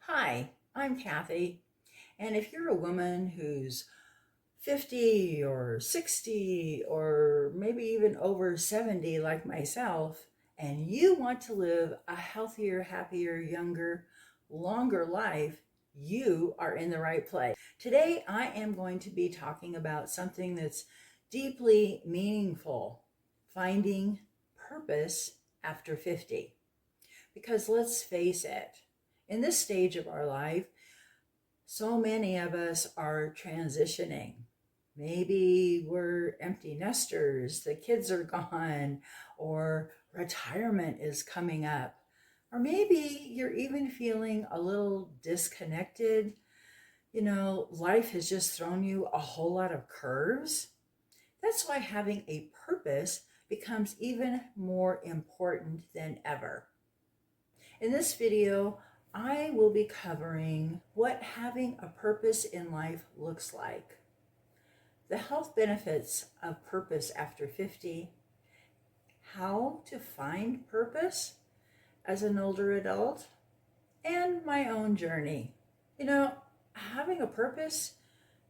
Hi, I'm Kathy, and if you're a woman who's 50 or 60 or maybe even over 70 like myself, and you want to live a healthier, happier, younger, longer life, you are in the right place. Today, I am going to be talking about something that's deeply meaningful, finding purpose after 50. Because let's face it, in this stage of our life, so many of us are transitioning. Maybe we're empty nesters, the kids are gone, or retirement is coming up. Or maybe you're even feeling a little disconnected. Life has just thrown you a whole lot of curves. That's why having a purpose becomes even more important than ever. In this video, I will be covering what having a purpose in life looks like, the health benefits of purpose after 50, how to find purpose as an older adult, and my own journey. Having a purpose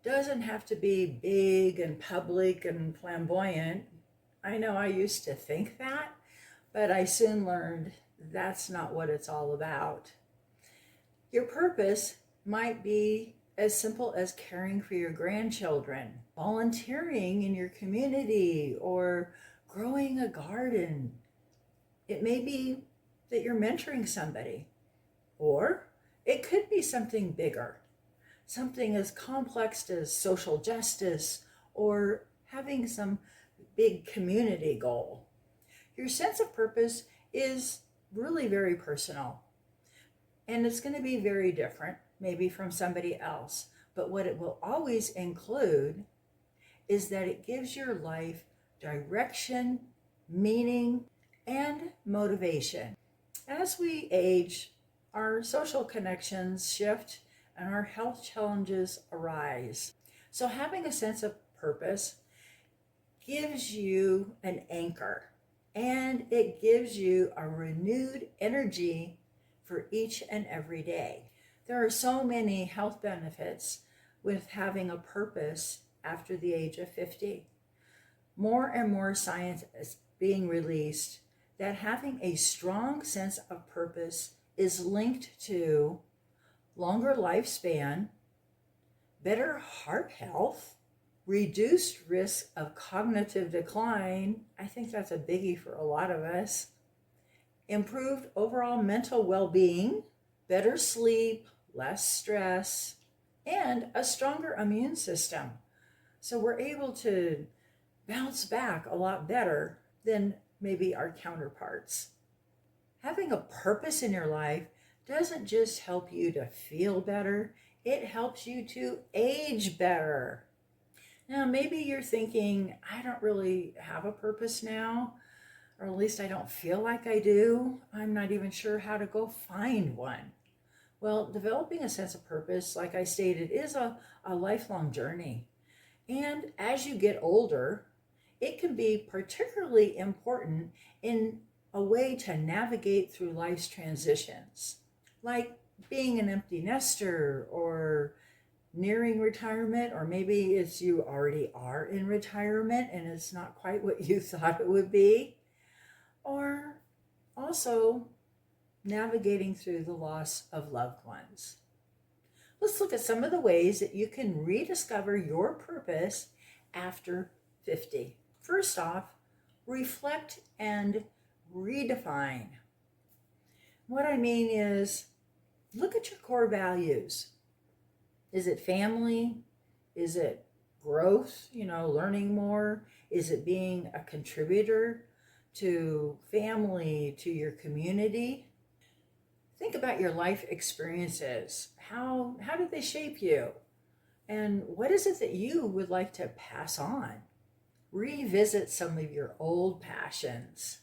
doesn't have to be big and public and flamboyant. I know I used to think that, but I soon learned that's not what it's all about. Your purpose might be as simple as caring for your grandchildren, volunteering in your community, or growing a garden. It may be that you're mentoring somebody, or it could be something bigger, something as complex as social justice or having some big community goal. Your sense of purpose is really very personal. And it's going to be very different, maybe from somebody else. But what it will always include is that it gives your life direction, meaning, and motivation. As we age, our social connections shift and our health challenges arise. So having a sense of purpose gives you an anchor, and it gives you a renewed energy for each and every day. There are so many health benefits with having a purpose after the age of 50. More and more science is being released that having a strong sense of purpose is linked to longer lifespan, better heart health, reduced risk of cognitive decline. I think that's a biggie for a lot of us. Improved overall mental well-being, better sleep, less stress, and a stronger immune system. So we're able to bounce back a lot better than maybe our counterparts. Having a purpose in your life doesn't just help you to feel better, it helps you to age better. Now, maybe you're thinking, I don't really have a purpose now, or at least I don't feel like I do. I'm not even sure how to go find one. Well, developing a sense of purpose, like I stated, is a lifelong journey. And as you get older, it can be particularly important in a way to navigate through life's transitions, like being an empty nester or nearing retirement, or maybe it's you already are in retirement and it's not quite what you thought it would be, or also navigating through the loss of loved ones. Let's look at some of the ways that you can rediscover your purpose after 50. First off, reflect and redefine. What I mean is, look at your core values. Is it family? Is it growth, learning more? Is it being a contributor to family, to your community? Think about your life experiences. How did they shape you? And what is it that you would like to pass on? Revisit some of your old passions.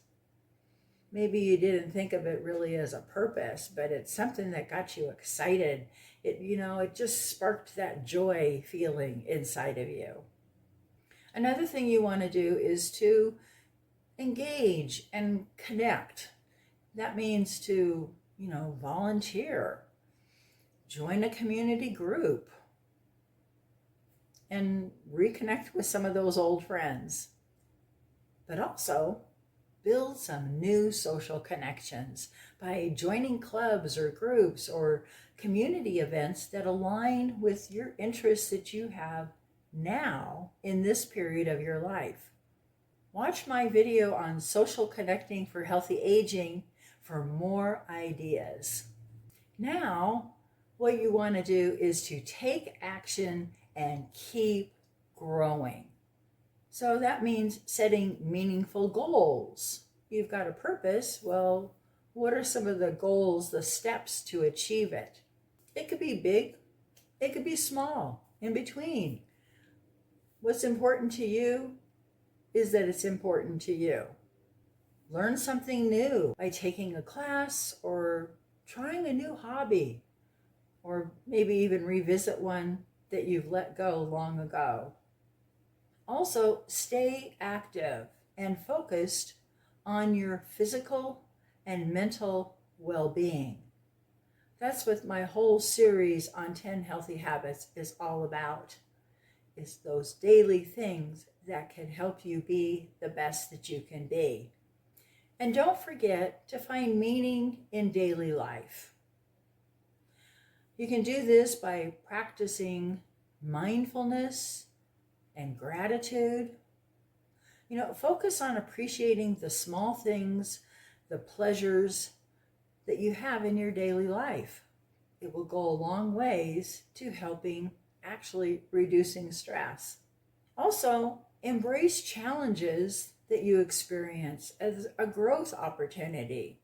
Maybe you didn't think of it really as a purpose, but it's something that got you excited. It just sparked that joy feeling inside of you. Another thing you want to do is to engage and connect. That means to, volunteer. join a community group and reconnect with some of those old friends. But also build some new social connections by joining clubs or groups or community events that align with your interests that you have now in this period of your life. Watch my video on social connecting for healthy aging for more ideas. Now, what you want to do is to take action and keep growing. So that means setting meaningful goals. You've got a purpose. Well, what are some of the goals, the steps to achieve it? It could be big, it could be small, in between. What's important to you is that it's important to you. Learn something new by taking a class or trying a new hobby, or maybe even revisit one that you've let go long ago. Also, stay active and focused on your physical and mental well-being. That's what my whole series on 10 healthy habits is all about. It's those daily things that can help you be the best that you can be. And don't forget to find meaning in daily life. You can do this by practicing mindfulness and gratitude. Focus on appreciating the small things, the pleasures that you have in your daily life. It will go a long ways to helping actually reducing stress. Also, embrace challenges that you experience as a growth opportunity.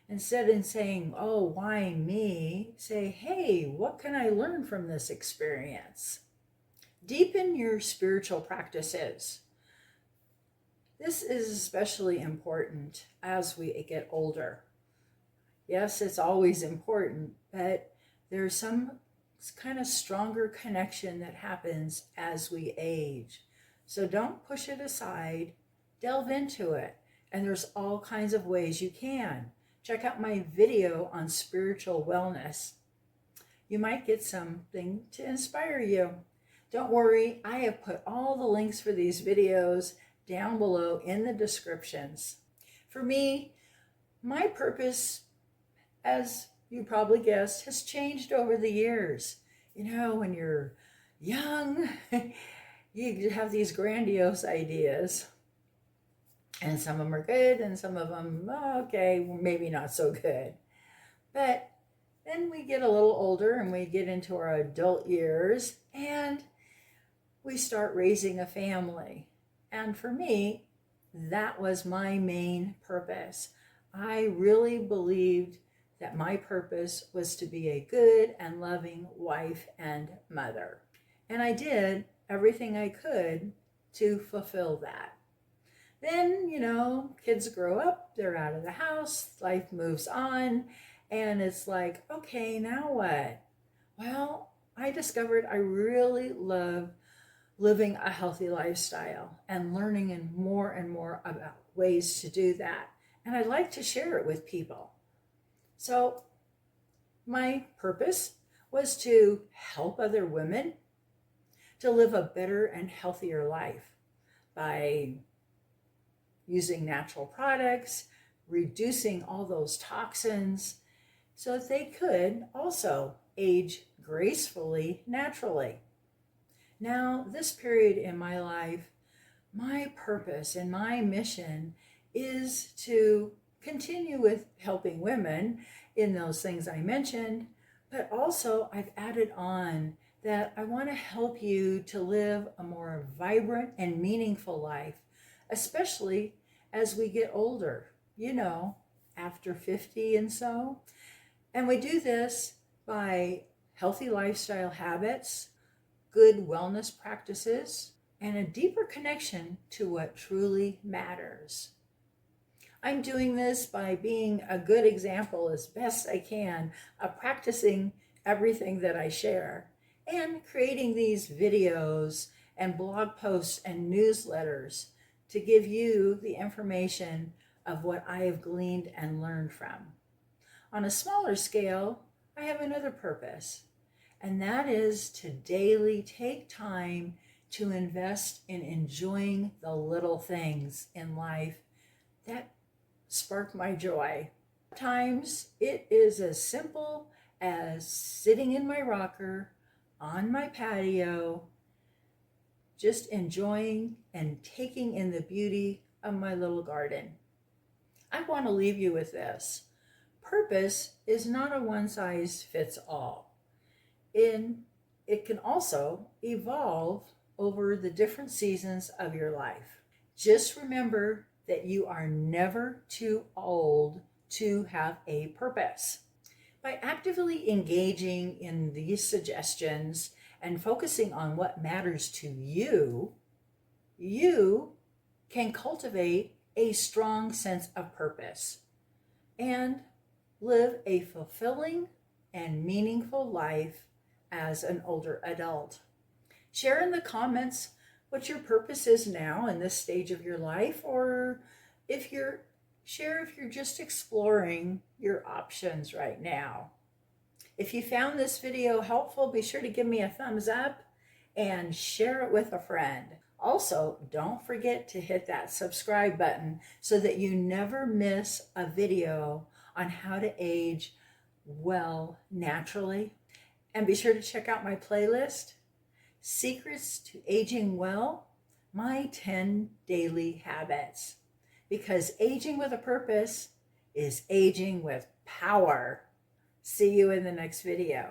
Instead of saying, oh, why me? Say, hey, what can I learn from this experience? Deepen your spiritual practices. This is especially important as we get older. Yes, it's always important, but there's some kind of stronger connection that happens as we age. So don't push it aside, delve into it, and there's all kinds of ways you can. Check out my video on spiritual wellness. You might get something to inspire you. Don't worry, I have put all the links for these videos down below in the descriptions. For me, my purpose, as you probably guessed, has changed over the years. When you're young, you have these grandiose ideas. And some of them are good, and some of them, okay, maybe not so good. But then we get a little older and we get into our adult years and we start raising a family. And for me, that was my main purpose. I really believed that my purpose was to be a good and loving wife and mother. And I did everything I could to fulfill that. Then, kids grow up, they're out of the house, life moves on, and it's like, okay, now what? Well, I discovered I really love living a healthy lifestyle and learning and more about ways to do that. And I'd like to share it with people. So my purpose was to help other women to live a better and healthier life by using natural products, reducing all those toxins so that they could also age gracefully, naturally. Now, this period in my life, my purpose and my mission is to continue with helping women in those things I mentioned, but also I've added on that I want to help you to live a more vibrant and meaningful life, especially as we get older, after 50 and so. And we do this by healthy lifestyle habits, good wellness practices, and a deeper connection to what truly matters. I'm doing this by being a good example as best I can of practicing everything that I share and creating these videos and blog posts and newsletters to give you the information of what I have gleaned and learned from. On a smaller scale, I have another purpose, And that is to daily take time to invest in enjoying the little things in life that spark my joy. Sometimes it is as simple as sitting in my rocker on my patio, just enjoying and taking in the beauty of my little garden. I want to leave you with this. Purpose is not a one size fits all. It can also evolve over the different seasons of your life. Just remember that you are never too old to have a purpose. By actively engaging in these suggestions and focusing on what matters to you, you can cultivate a strong sense of purpose and live a fulfilling and meaningful life as an older adult. Share in the comments what your purpose is now in this stage of your life, or if you're just exploring your options right now. If you found this video helpful, be sure to give me a thumbs up and share it with a friend. Also, don't forget to hit that subscribe button so that you never miss a video on how to age well naturally. And be sure to check out my playlist, Secrets to Aging Well, my 10 daily habits. Because aging with a purpose is aging with power. See you in the next video.